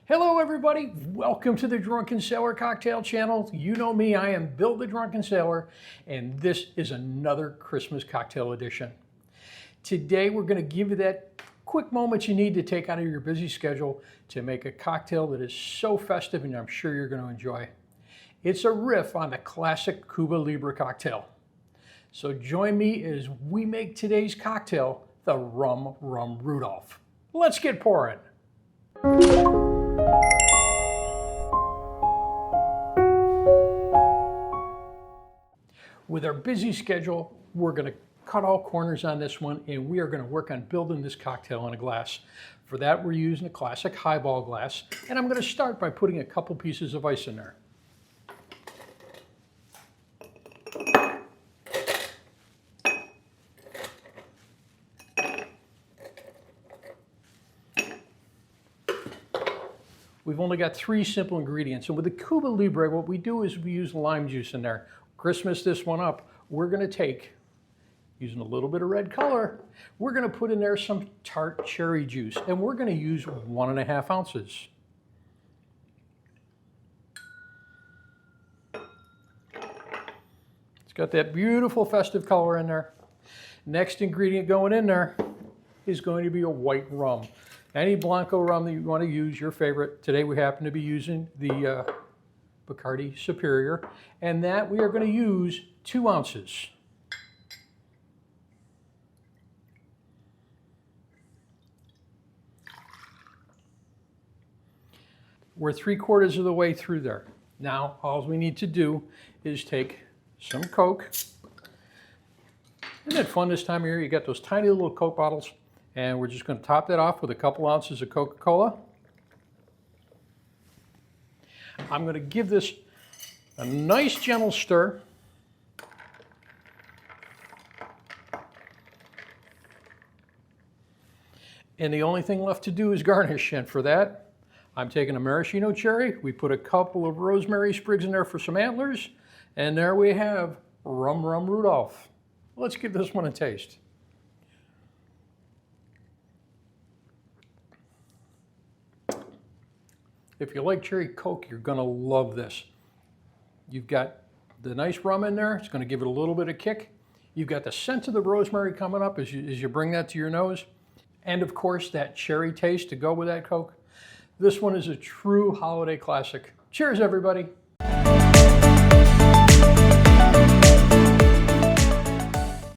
Hello everybody, welcome to the Drunken Sailor Cocktail channel. You know me, I am Bill the Drunken Sailor, and this is another Christmas cocktail edition. Today we're going to give you that quick moment you need to take out of your busy schedule to make a cocktail that is so festive and I'm sure you're going to enjoy. It's a riff on the classic Cuba Libre cocktail. So join me as we make today's cocktail, the Rum Rum Rudolph. Let's get pouring. With our busy schedule, we're going to cut all corners on this one and we are going to work on building this cocktail in a glass. For that, we're using a classic highball glass, and I'm going to start by putting a couple pieces of ice in there. We've only got 3 simple ingredients, and with the Cuba Libre, what we do is we use lime juice in there. Christmas this one up, we're going to take, using a little bit of red color, we're going to put in there some tart cherry juice, and we're going to use 1.5 ounces. It's got that beautiful festive color in there. Next ingredient going in there is going to be a white rum. Any Blanco rum that you want to use, your favorite. Today we happen to be using the Bacardi Superior, and that we are going to use 2 ounces. We're 3/4 of the way through there. Now, all we need to do is take some Coke. Isn't it fun this time of year? You got those tiny little Coke bottles, and we're just going to top that off with a couple ounces of Coca Cola. I'm going to give this a nice gentle stir. And the only thing left to do is garnish, and for that, I'm taking a maraschino cherry. We put a couple of rosemary sprigs in there for some antlers, and there we have Rum Rum Rudolph. Let's give this one a taste. If you like cherry Coke, you're going to love this. You've got the nice rum in there. It's going to give it a little bit of kick. You've got the scent of the rosemary coming up as you bring that to your nose. And of course, that cherry taste to go with that Coke. This one is a true holiday classic. Cheers, everybody.